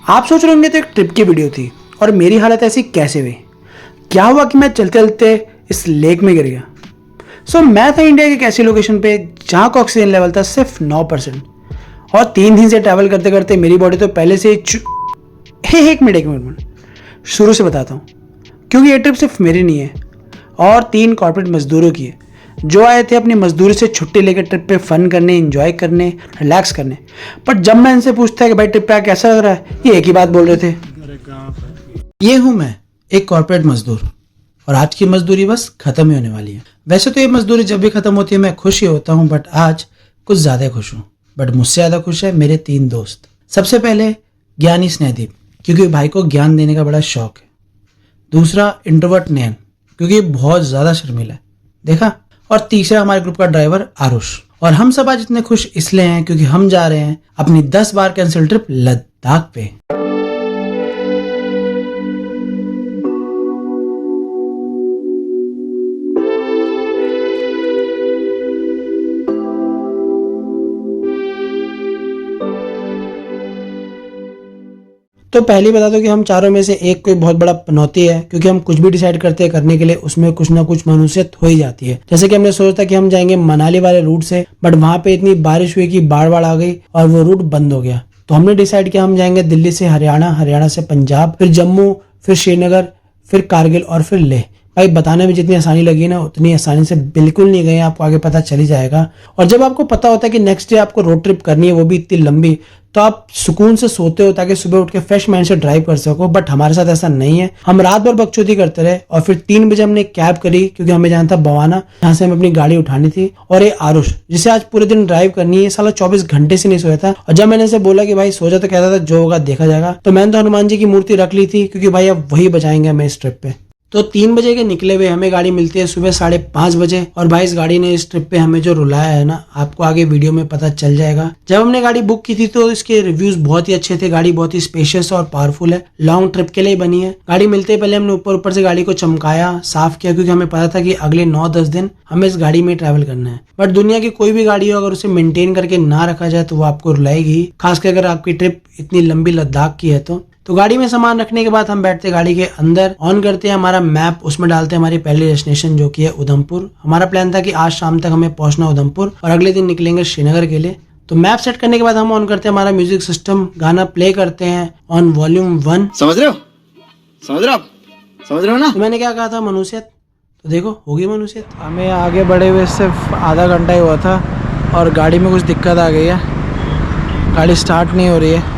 आप सोच रहे होंगे तो एक ट्रिप की वीडियो थी और मेरी हालत ऐसी कैसे हुई। क्या हुआ कि मैं चलते चलते इस लेक में गिर गया। मैं था इंडिया की एक ऐसी लोकेशन पे जहाँ का ऑक्सीजन लेवल था सिर्फ 9% और 3 दिन से ट्रैवल करते करते मेरी बॉडी तो पहले से ही एक मिनट शुरू से बताता हूँ, क्योंकि ये ट्रिप सिर्फ मेरी नहीं है और 3 कॉर्पोरेट मजदूरों की है जो आए थे अपनी मजदूरी से छुट्टी लेकर ट्रिप पे फन करने, एंजॉय करने, रिलैक्स करने। बट जब मैं इनसे पूछता कि भाई ट्रिप पे कैसा लग रहा है, ये एक ही बात बोल रहे थे, ये हूँ मैं, एक कॉर्पोरेट मजदूर, और आज की मजदूरी बस खत्म ही होने वाली है। वैसे तो ये मजदूरी जब भी खत्म होती है मैं खुश ही होता हूँ, बट आज कुछ ज्यादा खुश हूँ। बट मुझसे ज्यादा खुश है मेरे 3 दोस्त। सबसे पहले ज्ञानी स्नेहदीप, क्योंकि भाई को ज्ञान देने का बड़ा शौक है। दूसरा इंट्रोवर्ट नैन, क्योंकि बहुत ज्यादा शर्मीला है, देखा। और तीसरा हमारे ग्रुप का ड्राइवर आरुष। और हम सब आज इतने खुश इसलिए हैं क्योंकि हम जा रहे हैं अपनी 10 बार कैंसिल ट्रिप लद्दाख पे। तो पहले बता दो कि हम चारों में से एक कोई बहुत बड़ा पनौती है, क्योंकि हम कुछ भी डिसाइड करते हैं करने के लिए उसमें कुछ ना कुछ मनुष्यत हो ही जाती है। जैसे कि हमने सोचा कि हम जाएंगे मनाली वाले रूट से, बट वहां पे इतनी बारिश हुई कि बाढ़ आ गई और वो रूट बंद हो गया। तो हमने डिसाइड किया हम जाएंगे दिल्ली से हरियाणा, हरियाणा से पंजाब, फिर जम्मू, फिर श्रीनगर, फिर कारगिल और फिर लेह। भाई बताने में जितनी आसानी लगी ना उतनी आसानी से बिल्कुल नहीं गए, आपको आगे पता चल ही जाएगा। और जब आपको पता होता है कि नेक्स्ट डे आपको रोड ट्रिप करनी है, वो भी इतनी लंबी, तो आप सुकून से सोते हो ताकि सुबह उठ के फ्रेश माइंड से ड्राइव कर सको। बट हमारे साथ ऐसा नहीं है, हम रात भर बकचोदी करते रहे और फिर 3 बजे हमने कैब करी, क्योंकि हमें जाना था बवाना, जहाँ से हमें अपनी गाड़ी उठानी थी। और ये आरुष, जिसे आज पूरे दिन ड्राइव करनी है, साला 24 घंटे से नहीं सोया था। और जब मैंने इसे बोला कि भाई सो जा, तो कहता था जो होगा देखा जाएगा। तो मैंने तो हनुमान जी की मूर्ति रख ली थी, क्योंकि भाई अब वही बचाएंगे हमें इस ट्रिप पे। तो 3 बजे के निकले हुए हमें गाड़ी मिलती है सुबह 5:30 बजे। और भाई इस गाड़ी ने इस ट्रिप पे हमें जो रुलाया है ना, आपको आगे वीडियो में पता चल जाएगा। जब हमने गाड़ी बुक की थी तो इसके रिव्यूज बहुत ही अच्छे थे। गाड़ी बहुत ही स्पेशियस और पावरफुल है, लॉन्ग ट्रिप के लिए बनी है। गाड़ी मिलते ही पहले हमने ऊपर से गाड़ी को चमकाया, साफ किया, क्योंकि हमें पता था कि अगले 9-10 दिन हमें इस गाड़ी में ट्रैवल करना है। बट दुनिया की कोई भी गाड़ी हो, अगर उसे मेंटेन करके ना रखा जाए तो वो आपको रुलाएगी, खासकर अगर आपकी ट्रिप इतनी लंबी लद्दाख की है तो गाड़ी में सामान रखने के बाद हम बैठते गाड़ी के अंदर, ऑन करते हैं हमारा मैप, उसमें डालते हैं हमारी पहली डेस्टिनेशन जो कि है उधमपुर। हमारा प्लान था कि आज शाम तक हमें पहुंचना उधमपुर और अगले दिन निकलेंगे श्रीनगर के लिए। तो मैप सेट करने के बाद हम ऑन करते हैं हमारा म्यूजिक सिस्टम, गाना प्ले करते हैं ऑन वॉल्यूम 1। समझ रहे हो ना? तो मैंने क्या कहा था, मनुष्यत, तो देखो होगी मनुष्यत। हमें आगे बढ़े हुए सिर्फ आधा घंटा ही हुआ था और गाड़ी में कुछ दिक्कत आ गई है, गाड़ी स्टार्ट नहीं हो रही है।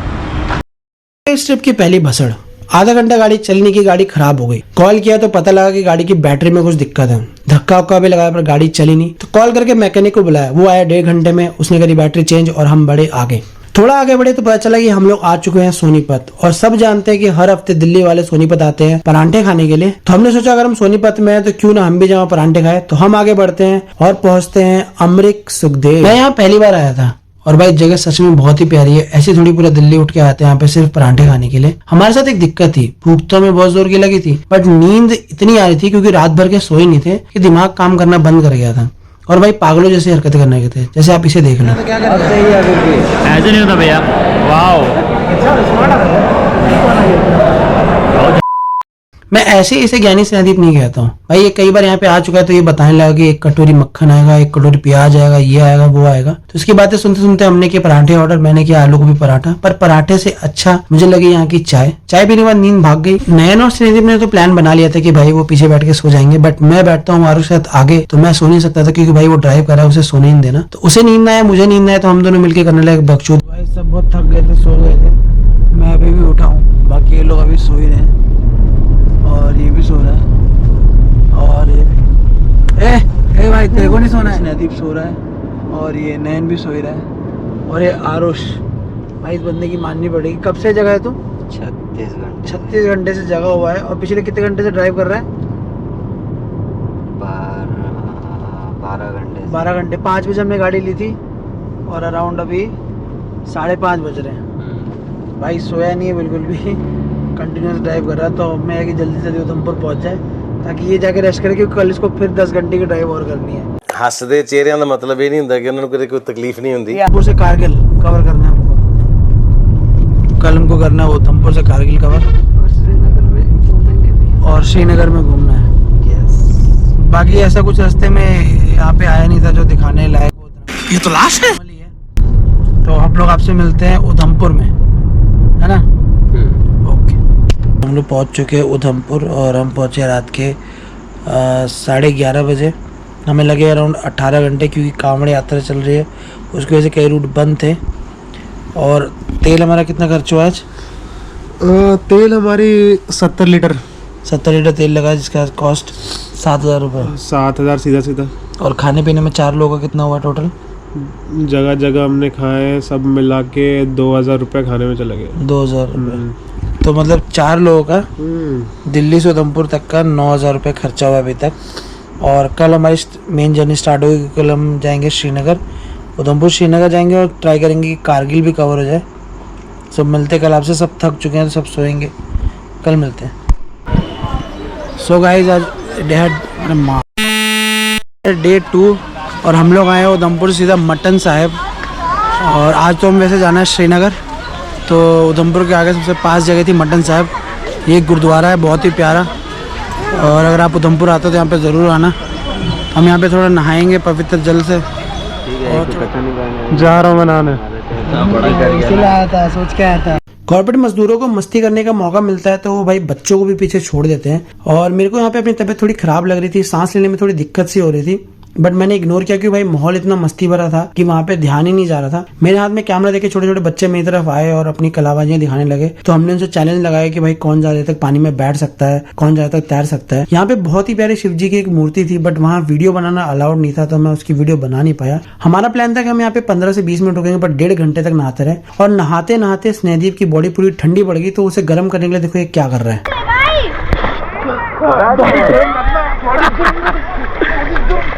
इस ट्रिप की पहली भसड़, आधा घंटा गाड़ी चलने की, गाड़ी खराब हो गई। कॉल किया तो पता लगा कि गाड़ी की बैटरी में कुछ दिक्कत है। धक्का उक्का भी लगाया पर गाड़ी चली नहीं। तो कॉल करके मैकेनिक को बुलाया, वो आया 1.5 घंटे में, उसने करी बैटरी चेंज और हम बढ़े आगे। थोड़ा आगे बढ़े तो पता चला कि हम लोग आ चुके हैं सोनीपत। और सब जानते हैं कि हर हफ्ते दिल्ली वाले सोनीपत आते हैं परांठे खाने के लिए। तो हमने सोचा अगर हम सोनीपत में हैं तो क्यों ना हम भी जाओ परांठे खाए। तो हम आगे बढ़ते हैं और पहुंचते हैं अमृत सुखदेव। मैं यहाँ पहली बार आया था और भाई जगह सच में बहुत ही प्यारी है। ऐसी थोड़ी पूरा दिल्ली उठ के आते हैं यहाँ पे सिर्फ परांठे खाने के लिए। हमारे साथ एक दिक्कत थी, भूख तो हमें बहुत जोर की लगी थी, बट नींद इतनी आ रही थी क्योंकि रात भर के सोए नहीं थे कि दिमाग काम करना बंद कर गया था। और भाई पागलों जैसी हरकतें करने के थे, जैसे आप इसे देख लो। ऐसे नहीं होता भैया। वाओ, मैं ऐसे ही इसे ज्ञानी स्नेहदीप नहीं कहता हूँ भाई। ये कई बार यहाँ पे आ चुका है तो ये बताने लगा कि 1 कटोरी मक्खन आएगा, 1 कटोरी प्याज आएगा, ये आएगा, वो आएगा। तो इसकी बातें सुनते सुनते हमने किए पराठे ऑर्डर। मैंने किया आलू गोभी पराठा, पर पराठे से अच्छा मुझे लगी यहाँ की चाय पीने के बाद नींद भाग गई। नयन और स्नेहदीप ने तो प्लान बना लिया था कि भाई वो पीछे बैठ के सो जाएंगे, बट मैं बैठता हूँ आरुष के साथ आगे, तो मैं सो नहीं सकता था क्योंकि भाई वो ड्राइव कर रहा है, उसे सोने नहीं देना। तो उसे नींद आया, मुझे नींद आया, तो हम दोनों मिलकर करने लगे बकचोद। भाई सब बहुत थक गए थे, सो गए थे। मैं अभी भी उठा हूँ, बाकी ये लोग अभी सो ही रहे हैं और ये भी सो रहा है और ये भी। ए भाई तेरे को नहीं सोना है? स्नेहदीप सो रहा है और ये नयन भी सो ही रहा है और ये आरुष। भाई इस बंदे की माननी पड़ेगी। कब से जगह है तू? 36 घंटे से जगह हुआ है। और पिछले कितने घंटे से ड्राइव कर रहा है? 12 घंटे। 5 बजे हमने गाड़ी ली थी और अराउंड अभी 5:30 बज रहे हैं। भाई सोया नहीं है बिल्कुल भी, कंटिन्यूस ड्राइव कर रहा है। तो मैं कि जल्दी से उधमपुर पहुंच जाए ताकि ये जाके रेस्ट करे, क्योंकि कल इसको फिर 10 घंटे की ड्राइव और करनी है। हੱਸਦੇ ਚਿਹਰਿਆਂ ਦਾ ਮਤਲਬ ਇਹ ਨਹੀਂ ਹੁੰਦਾ ਕਿ ਉਹਨਾਂ ਨੂੰ ਕੋਈ ਤਕਲੀਫ ਨਹੀਂ ਹੁੰਦੀ। उधमपुर से कारगिल कवर करना है हमको। कल हमको करना है उधमपुर से कारगिल कवर और श्रीनगर में घूमना है। बाकी ऐसा कुछ रास्ते में यहाँ पे आया नहीं था जो दिखाने लायक। ये तो लाश है। तो हम लोग आपसे मिलते हैं उधमपुर में, है ना? ओके। हम लोग पहुँच चुके हैं उधमपुर और हम पहुँचे रात के 11:30 बजे। हमें लगे अराउंड 18 घंटे क्योंकि कांवड़ यात्रा चल रही है, उसकी वजह से कई रूट बंद थे। और तेल हमारा कितना खर्च हुआ आज? तेल हमारी 70 लीटर 70 लीटर तेल लगा जिसका कॉस्ट 7,000 रुपये। 7,000 सीधा सीधा। और खाने पीने में 4 लोगों का कितना हुआ टोटल? जगह जगह हमने खाए, सब मिला के 2,000 रुपये खाने में चले गए। 2,000 रुपये। तो मतलब 4 लोगों का दिल्ली से उधमपुर तक का 9,000 रुपये खर्चा हुआ अभी तक। और कल हमारी मेन जर्नी स्टार्ट होगी। कल हम जाएंगे श्रीनगर, उधमपुर श्रीनगर जाएंगे और ट्राई करेंगे कि कारगिल भी कवर हो जाए। सब मिलते कल आपसे। सब थक चुके हैं तो सब सोएंगे, कल मिलते हैं। सो गाइस आज डे 2 और हम लोग आए हैं उधमपुर सीधा मटन साहिब। और आज तो हम वैसे जाना है श्रीनगर, तो उधमपुर के आगे सबसे पास जगह थी मटन साहिब। ये गुरुद्वारा है बहुत ही प्यारा, और अगर आप उधमपुर आते हो तो यहाँ पे ज़रूर आना। हम यहाँ पे थोड़ा नहाएंगे पवित्र जल से। जा रहा हूँ मैं नहाने। आया था, सोच के आया था। कॉर्पोरेट मजदूरों को मस्ती करने का मौका मिलता है तो वो भाई बच्चों को भी पीछे छोड़ देते हैं। और मेरे को यहाँ पे अपनी तबीयत थोड़ी खराब लग रही थी, सांस लेने में थोड़ी दिक्कत सी हो रही थी, बट मैंने इग्नोर किया क्योंकि भाई माहौल इतना मस्ती भरा था कि वहाँ पे ध्यान ही नहीं जा रहा था। मेरे हाथ में कैमरा देके छोटे छोटे बच्चे मेरी तरफ आए और अपनी कलाबाजियां दिखाने लगे। तो हमने उनसे चैलेंज लगाया कि भाई कौन ज्यादा देर तक पानी में बैठ सकता है, कौन ज्यादा तक तैर सकता है। यहाँ पे बहुत ही प्यारे शिव जी की एक मूर्ति थी, बट वहाँ वीडियो बनाना अलाउड नहीं था, तो मैं उसकी वीडियो बना नहीं पाया। हमारा प्लान था कि हम यहाँ पे 15 से 20 मिनट रुकेंगे, पर 1.5 घंटे तक नहाते रहे। और नहाते नहाते स्नेहदीप की बॉडी पूरी ठंडी पड़ गई, तो उसे गर्म करने के लिए देखो ये क्या कर रहा है।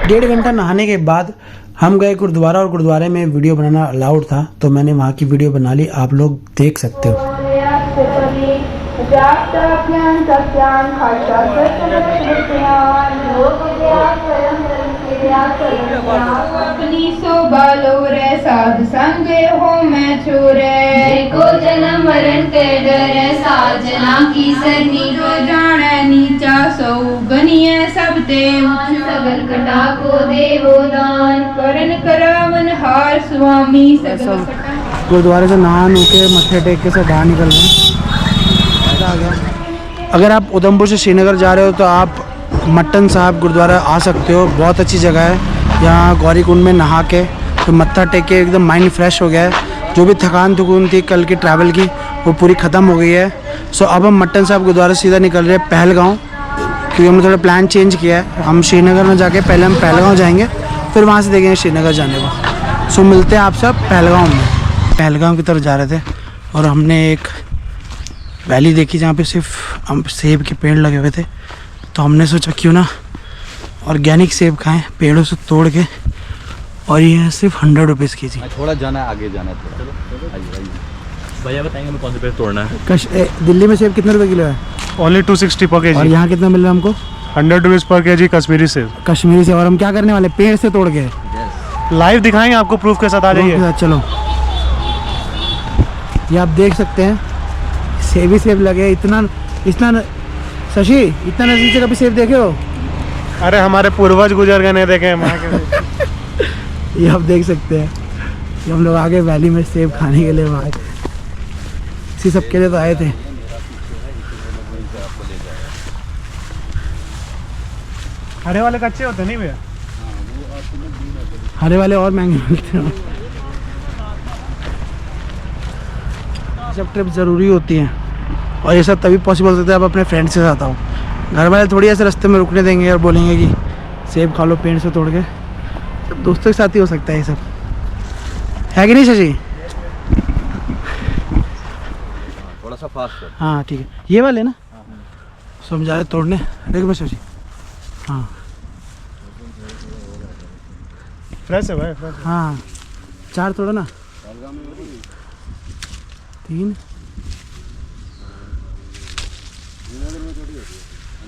1.5 घंटा नहाने के बाद हम गए गुरुद्वारा, और गुरुद्वारे में वीडियो बनाना अलाउड था, तो मैंने वहाँ की वीडियो बना ली। आप लोग देख सकते हो। साध संग हो मैं छोरे को जन्म मरण के डरे साजना की सरनी को जाने नीचा सौ गनिए सब ते सगर कटा को देवो दान करण करावन हार स्वामी सगर गुरुद्वारे से नहा नु के मत्थे टेक के से बाहर निकल रहे हैं। आ गया। अगर आप उधमपुर से श्रीनगर जा रहे हो तो आप मटन साहिब गुरुद्वारा आ सकते हो। बहुत अच्छी जगह है। यहाँ गौरी कुंड में नहा के तो मत्था टेक के एकदम माइंड फ्रेश हो गया है। जो भी थकान थी कल की ट्रैवल की वो पूरी ख़त्म हो गई है। सो अब हम मटन साहिब गुरुद्वारा सीधा निकल रहे हैं पहलगांव, क्योंकि हमने थोड़ा प्लान चेंज किया है। हम श्रीनगर में जाके पहले हम पहलगांव जाएंगे, फिर वहाँ से देखेंगे श्रीनगर जाने को। सो मिलते हैं आप सब पहलगांव में। पहलगांव की तरफ जा रहे थे और हमने एक वैली देखी जहाँ पे सिर्फ सेब के पेड़ लगे हुए थे, तो हमने सोचा क्यों ना ऑर्गेनिक सेब खाएं पेड़ों से तोड़ के। और ये है सिर्फ 100 रुपीज़ की जी। थोड़ा जाना है, आगे जाना है थोड़ा। भैया बताएंगे हमें कौन से पेड़ तोड़ना है। दिल्ली में सेब कितने रुपए किलो है? ओनली 260 पर और केजी। यहाँ कितना मिल रहा है हमको? 100 रुपीज़ पर केजी कश्मीरी सेब। कश्मीरी से। और हम क्या करने वाले? पेड़ से तोड़ के लाइव दिखाएंगे आपको, प्रूफ के साथ आ जाइए। चलो, ये आप देख सकते हैं सेब ही सेब लगे। इतना शशि, इतना नजदीक से कभी सेब देखे हो? अरे हमारे पूर्वज गुजर गए, नहीं देखे हम। ये आप देख सकते हैं कि हम लोग आगे वैली में सेब खाने के लिए वहाँ इसी सब के लिए तो आए थे। हरे वाले कच्चे होते नहीं भैया? हरे वाले और महंगे मिलते हैं। सब ट्रिप ज़रूरी होती हैं और ये सब तभी पॉसिबल होता है आप अपने फ्रेंड्स के साथ आओ। घर वाले थोड़ी ऐसे रास्ते में रुकने देंगे और बोलेंगे कि सेब खा लो पेड़ से तोड़ के। सब दोस्तों के साथ ही हो सकता है ये सब, है कि नहीं शशि? थोड़ा सा फास्ट कर। हाँ ठीक है, ये वाले ना समझा रहे तोड़ने। देख मैं शशि, हाँ फ्रेश है भाई, फ्रेश। हाँ 4 तोड़ो ना, 3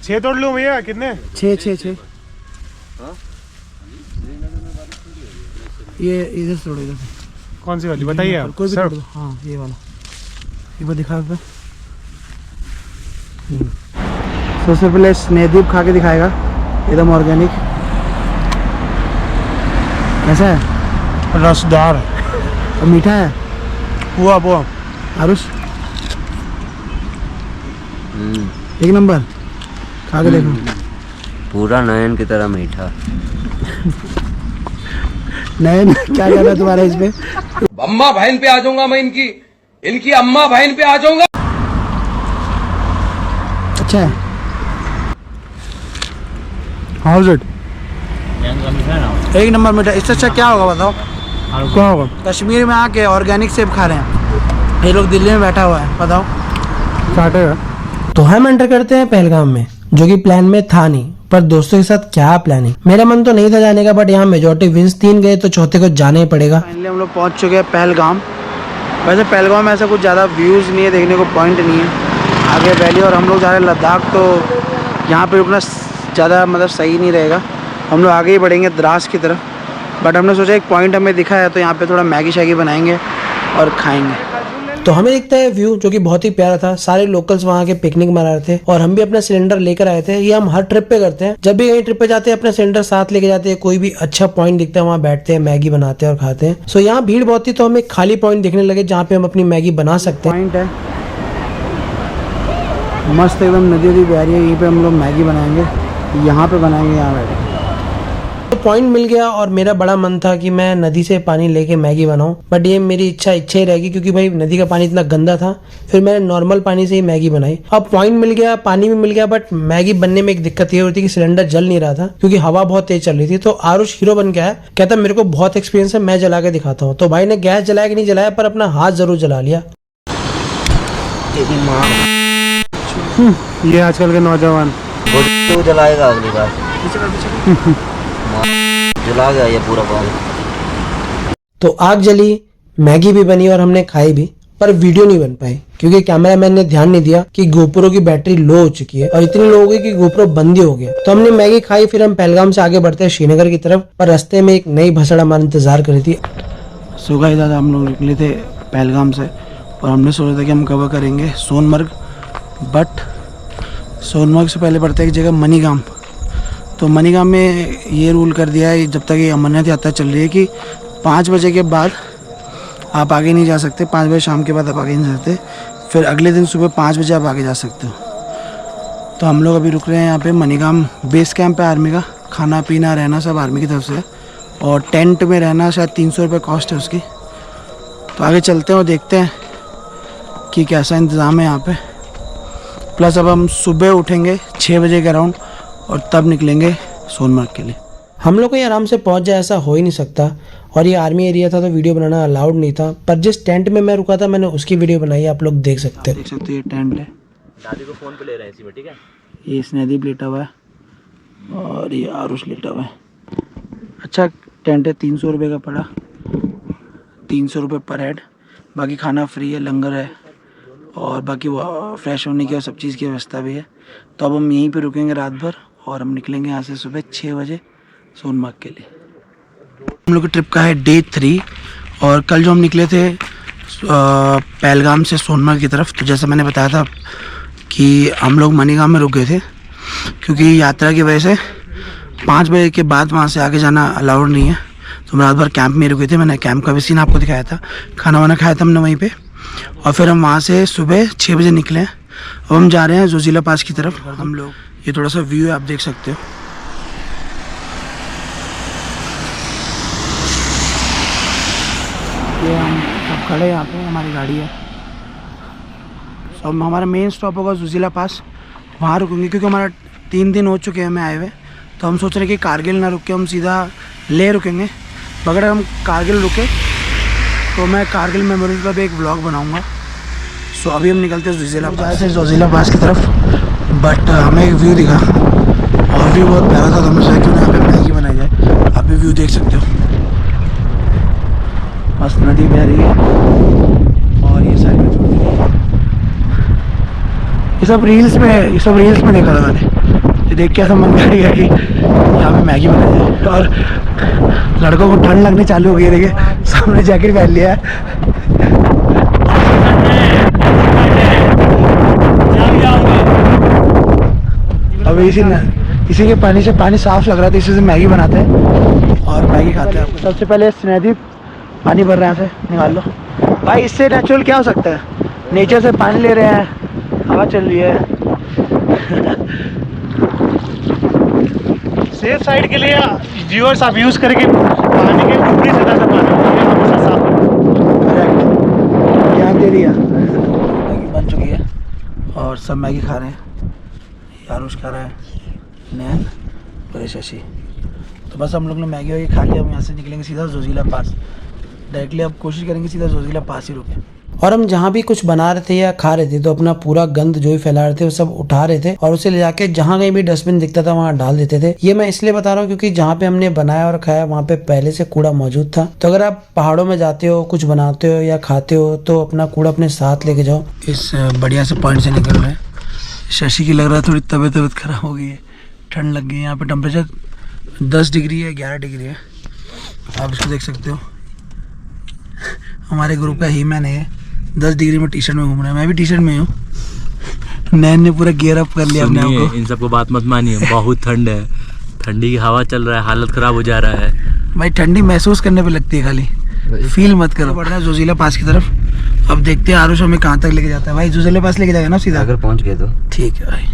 6 तोड़ लूँ भैया, कितने? 6 ये इधर से तोड़ो, इधर से। कौन सी वाली बताइए आप? कोई भी सर, तोड़ दो। हाँ ये वाला एक बार दिखा पे। सबसे पहले स्नेहदीप खा के दिखाएगा, एकदम ऑर्गेनिक। कैसा है? रसदार और मीठा है? हुआ वो आरुष एक नंबर, खा के देखो। पूरा नयन की तरह मीठा। नयन क्या कर रहा है तुम्हारा इस पे? अम्मा बहन पे आ जाऊंगा मैं, इनकी अम्मा बहन पे आ जाऊंगा। अच्छा है। How is it? एक नंबर मीठा। इससे अच्छा क्या होगा बताओ? क्या होगा? कश्मीर में आके ऑर्गेनिक सेब खा रहे हैं, ये लोग दिल्ली में बैठा हुआ है, बताओ। काटेगा। तो हम एंटर करते हैं पहलगाम में, जो कि प्लान में था नहीं, पर दोस्तों के साथ क्या प्लानिंग। मेरा मन तो नहीं था जाने का, बट यहाँ मेजोरिटी विंस 3 गए तो चौथे को जाना ही पड़ेगा। फाइनली हम लोग पहुँच चुके हैं पहलगाम। वैसे पहलगाम में ऐसा कुछ ज़्यादा व्यूज़ नहीं है, देखने को पॉइंट नहीं है। आगे वैली, और हम लोग जा रहे हैं लद्दाख, तो यहाँ पे रुकना ज़्यादा मतलब सही नहीं रहेगा। हम लोग आगे ही बढ़ेंगे द्रास की तरफ, बट हमने सोचा एक पॉइंट हमें दिखा है तो यहाँ पे थोड़ा मैगी शैगी बनाएंगे और खाएंगे। तो हमें दिखता है व्यू, जो कि बहुत ही प्यारा था। सारे लोकल्स वहाँ के पिकनिक मना रहे थे, और हम भी अपना सिलेंडर लेकर आए थे। ये हम हर ट्रिप पे करते हैं, जब भी कहीं ट्रिप पे जाते हैं अपना सिलेंडर साथ लेके जाते हैं। कोई भी अच्छा पॉइंट दिखता है वहाँ बैठते हैं, मैगी बनाते हैं और खाते हैं। सो यहाँ भीड़ बहुत थी, तो हमें खाली पॉइंट देखने लगे जहाँ पे हम अपनी मैगी बना सकते हैं। पॉइंट है मस्त एकदम, नदी वदी बह रही है, यहीं पे हम लोग मैगी बनाएंगे, यहाँ पे बनाएंगे, यहाँ बैठे। तो पॉइंट मिल गया, और मेरा बड़ा मन था कि मैं नदी से पानी लेके मैगी बनाऊं, बट ये मेरी इच्छा ही रहेगी, क्योंकि भाई नदी का पानी इतना गंदा था। फिर मैंने नॉर्मल पानी से ही मैगी बनाई। अब पॉइंट मिल गया, पानी भी मिल गया, बट मैगी बनने में एक दिक्कत ये होती कि सिलेंडर जल नहीं रहा था, क्योंकि हवा बहुत तेज चल रही थी। तो आरुष हीरो बन के आया, कहता मेरे को बहुत एक्सपीरियंस है, मैं जला के दिखाता हूँ। तो भाई ने गैस जलाया कि नहीं जलाया, पर अपना हाथ जरूर जला लिया। ये आजकल के नौजवान तो जलाएगा अगली बार। जला गया ये पूरा पानी। तो आग जली, मैगी भी बनी और हमने खाई भी, पर वीडियो नहीं बन पाई, क्योंकि कैमरामैन ने ध्यान नहीं दिया कि गोप्रो की बैटरी लो हो चुकी है, और इतनी लो हो गई कि गोप्रो बंद ही हो गया। तो हमने मैगी खाई, फिर हम पहलगाम से आगे बढ़ते हैं श्रीनगर की तरफ, पर रास्ते में एक नई भसड़ हमारा इंतजार कर रही थी। सुबह दादा हम लोग निकले थे पहलगाम से, और हमने सोचा था कि हम कवर करेंगे सोनमर्ग, बट सोनमर्ग से पहले पड़ता है एक जगह मनीगाम। तो मनीगाम में ये रूल कर दिया है, जब तक ये अमरनाथ यात्रा चल रही है, कि 5 बजे के बाद आप आगे नहीं जा सकते। 5 बजे शाम के बाद आप आगे नहीं जा सकते, फिर अगले दिन सुबह 5 बजे आप आगे जा सकते हो। तो हम लोग अभी रुक रहे हैं यहाँ पे मनीगाम बेस कैंप है आर्मी का। खाना पीना रहना सब आर्मी की तरफ से है, और टेंट में रहना शायद 300 रुपये कॉस्ट है उसकी। तो आगे चलते हैं और देखते हैं कि कैसा इंतज़ाम है यहाँ पे। प्लस अब हम सुबह उठेंगे 6 बजे के अराउंड, और तब निकलेंगे सोनमर्ग के लिए। हम लोग को ये आराम से पहुंच जाए ऐसा हो ही नहीं सकता, और ये आर्मी एरिया था तो वीडियो बनाना अलाउड नहीं था। पर जिस टेंट में मैं रुका था मैंने उसकी वीडियो बनाई, आप लोग देख सकते हैं। ये टेंट है, दादी को फोन पे ले रहे हैं इसी में, ठीक है। ये स्नेहदीप लेटा हुआ है, और ये आरुष लेटा हुआ है। अच्छा टेंट है, 300 रुपये का पड़ा, 300 रुपये पर हेड। बाकी खाना फ्री है, लंगर है, और बाकी वो फ्रेश होने की और सब चीज़ की व्यवस्था भी है। तो अब हम यहीं पे रुकेंगे रात भर, और हम निकलेंगे यहाँ से सुबह 6 बजे सोनमर्ग के लिए। हम लोग की ट्रिप का है डे 3, और कल जो हम निकले थे पहलगाम से सोनमर्ग की तरफ, तो जैसा मैंने बताया था कि हम लोग मनीगाम में रुक गए थे, क्योंकि यात्रा की वजह से 5 बजे के बाद वहाँ से आगे जाना अलाउड नहीं है। तो हम रात भर कैंप में रुके थे, मैंने कैंप का भी सीन आपको दिखाया था। खाना वाना खाया था हमने वहीं पे, और फिर हम वहाँ से सुबह 6 बजे निकले। अब हम जा रहे हैं जोजिला पास की तरफ। हम लोग ये थोड़ा सा व्यू है, आप देख सकते हो। ये हम सब खड़े यहाँ पे, हमारी गाड़ी है। सब हमारा मेन स्टॉप होगा जोजिला पास, वहाँ रुकेंगे, क्योंकि हमारा 3 दिन हो चुके हैं हमें आए हुए। तो हम सोच रहे हैं कि कारगिल ना रुक के हम सीधा ले रुकेंगे। अगर हम कारगिल रुके तो मैं कारगिल मेमोरीज का भी एक व्लॉग बनाऊंगा। सो अभी हम निकलते हैं जोजिला पास की तरफ, बट हमें एक व्यू दिखा, और व्यू बहुत प्यारा था, तो हमें सोचा क्यों ना यहाँ पे मैगी बनाई जाए। आप भी व्यू देख सकते हो, मस्त नदी बह रही है, और ये साइड में छोटी है। ये सब रील्स में देखा था मैंने, ये देख के ऐसा मन कर गया कि यहाँ पे मैगी बनाई जाए। और लड़कों को ठंड लगनी चालू हो गई है, देखिए सामने जैकेट पहन लिया है। अब इसी के पानी से पानी साफ लग रहा था, इसी से मैगी बनाते हैं और मैगी खाते हैं। सबसे पहले स्नेहदीप पानी भर रहे हैं, यहाँ से निकाल लो भाई। इससे नेचुरल क्या हो सकता है, नेचर से पानी ले रहे हैं, हवा चल रही है। सेफ साइड के लिए व्यूअर्स आप यूज़ करके पानी के ऊपरी सतह से पानी हमेशा साफ करेक्ट, यहाँ दे दिया। मैगी बन चुकी है और सब मैगी खा रहे हैं। यारुष खा रहा है, नैन और शशि। तो बस हम लोग ने मैगी वैगी खा लिया। हम यहाँ से निकलेंगे सीधा जोजिला पास डायरेक्टली। अब कोशिश करेंगे सीधा जोजिला पास ही रुके। और हम जहाँ भी कुछ बना रहे थे या खा रहे थे तो अपना पूरा गंद जो भी फैला रहे थे वो सब उठा रहे थे और उसे ले जाके जहाँ कहीं भी डस्टबिन दिखता था वहाँ डाल देते थे। ये मैं इसलिए बता रहा हूँ क्योंकि जहाँ पे हमने बनाया और खाया वहाँ पे पहले से कूड़ा मौजूद था। तो अगर आप पहाड़ों में जाते हो, कुछ बनाते हो या खाते हो तो अपना कूड़ा अपने साथ लेके जाओ। इस बढ़िया से पॉइंट से निकल रहे हैं। शशि की लग रहा है थोड़ी तबीयत खराब हो गई है, ठंड लग गई है। यहाँ पे टेम्परेचर 10 डिग्री है, 11 डिग्री है, आप इसको देख सकते हो। हमारे ग्रुप का ही मैन है, 10 डिग्री में टी शर्ट में घूम रहा है। मैं भी टी शर्ट में हूँ। नैन ने पूरा गियर अप कर लिया अपने आप को। इन सबको बात मत मानिए, बहुत ठंड है, ठंडी की हवा चल रहा है, हालत खराब हो जा रहा है भाई। ठंडी महसूस करने पे लगती है, खाली फील मत करो। बढ़ रहा है जोजिला पास की तरफ। अब देखते हैं आरुष हमें कहाँ तक लेके जाता है। भाई जोजिला पास लेके जाएगा ना सीधा? अगर पहुंच गए तो ठीक है भाई,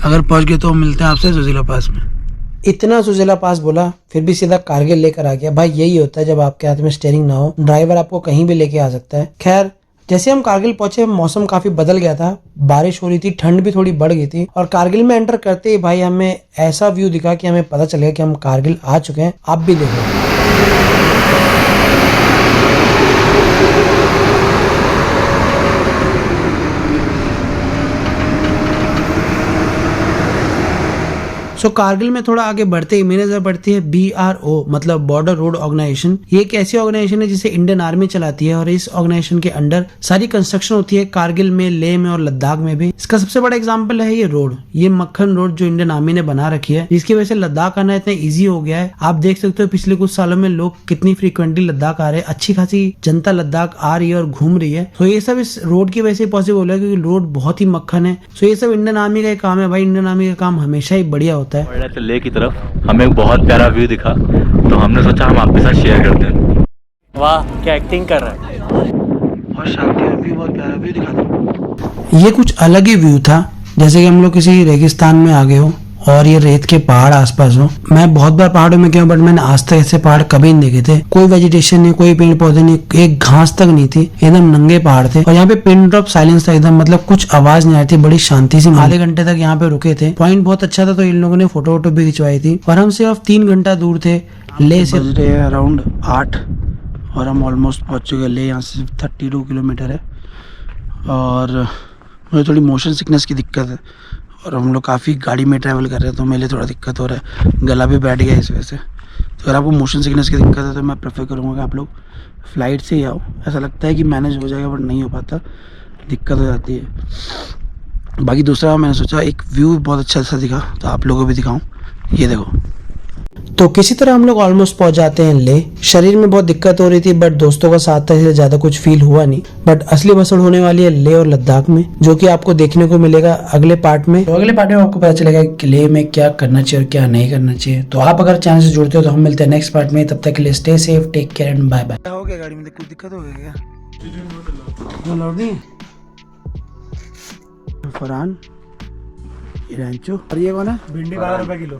अगर पहुंच गए तो मिलते हैं आपसे जोजिला पास में। इतना जोजिला पास बोला फिर भी सीधा कारगिल लेकर आ गया। भाई यही होता है जब आपके हाथ में स्टीयरिंग ना हो, ड्राइवर आपको कहीं भी लेके आ सकता है। खैर जैसे हम कारगिल पहुंचे मौसम काफी बदल गया था, बारिश हो रही थी, ठंड भी थोड़ी बढ़ गई थी और कारगिल में एंटर करते ही भाई हमें ऐसा व्यू दिखा कि हमें पता चल गया कि हम कारगिल आ चुके हैं। आप भी देखो। सो कारगिल में थोड़ा आगे बढ़ते ही मेरी नजर पड़ती है BRO मतलब बॉर्डर रोड ऑर्गेनाइजेशन। ये एक ऐसी ऑर्गेनाइजेशन है जिसे इंडियन आर्मी चलाती है और इस ऑर्गेनाइजेशन के अंडर सारी कंस्ट्रक्शन होती है कारगिल में, लेह में और लद्दाख में भी। इसका सबसे बड़ा एग्जांपल है ये रोड, ये मक्खन रोड जो इंडियन आर्मी ने बना रखी है, जिसकी वजह से लद्दाख आना इतना ईजी हो गया है। आप देख सकते हो पिछले कुछ सालों में लोग कितनी फ्रीक्वेंटली लद्दाख आ रहे हैं, अच्छी खासी जनता लद्दाख आ रही है और घूम रही है। तो ये सब इस रोड की वजह से पॉसिबल है क्योंकि रोड बहुत ही मक्खन है। सो ये सब इंडियन आर्मी का काम है भाई। इंडियन आर्मी का काम हमेशा ही बढ़िया होता है। बढ़ रहे थे लेह की तरफ, हमें एक बहुत प्यारा व्यू दिखा तो हमने सोचा हम आपके साथ शेयर करते हैं। वाह क्या एक्टिंग कर रहा है। और शांति और व्यू, बहुत प्यारा व्यू दिखा दो। ये कुछ अलग ही व्यू था, जैसे कि हम लोग किसी रेगिस्तान में आ गए हो और ये रेत के पहाड़ आसपास हो। मैं बहुत बार पहाड़ों में गया हूँ बट मैंने आज तक ऐसे पहाड़ कभी नहीं देखे थे। कोई वेजिटेशन नहीं, कोई पेड़ पौधे नहीं, एक घास तक नहीं थी, एकदम नंगे पहाड़ थे। और यहाँ पे पिन ड्रॉप साइलेंस था एकदम, मतलब कुछ आवाज नहीं आई थी, बड़ी शांति से आधे घंटे तक यहाँ पे रुके थे। पॉइंट बहुत अच्छा था तो इन लोगों ने फोटो वोटो भी खिंचवाई थी। और हम सिर्फ 3 घंटा दूर थे लेह से। बज रहे हैं अराउंड 8 और हम ऑलमोस्ट पहुंच चुके हैं लेह। यहाँ से 32 किलोमीटर है और मुझे थोड़ी मोशन सिकनेस की दिक्कत है और हम लोग काफ़ी गाड़ी में ट्रैवल कर रहे हैं तो मेरे लिए थोड़ा दिक्कत हो रहा है, गला भी बैठ गया इस वजह से। तो अगर आपको मोशन सिकनेस की दिक्कत है तो मैं प्रेफर करूँगा कि आप लोग फ़्लाइट से ही आओ। ऐसा लगता है कि मैनेज हो जाएगा बट नहीं हो पाता, दिक्कत हो जाती है। बाकी दूसरा मैंने सोचा एक व्यू बहुत अच्छा सा दिखा तो आप लोगों को भी दिखाऊँ, ये देखो। तो किसी तरह हम लोग ऑलमोस्ट पहुंच जाते हैं लेह। शरीर में बहुत दिक्कत हो रही थी बट दोस्तों का साथ था इसलिए ज्यादा कुछ फील हुआ नहीं। बट असली भसड़ होने वाली है लेह और लद्दाख में, जो कि आपको देखने को मिलेगा अगले पार्ट में। तो अगले पार्ट में आपको पता चलेगा कि लेह में क्या करना चाहिए और क्या नहीं करना चाहिए। तो आप अगर चैनल से जुड़ते हो तो हम मिलते हैं नेक्स्ट पार्ट में। तब तक के लिए stay safe, take care and bye bye. हो गया गाड़ी में कुछ दिक्कत हो गई क्या? लौट नहीं फरहान, ये रैंचो और ये कौन है? भिंडी 12 रुपए किलो।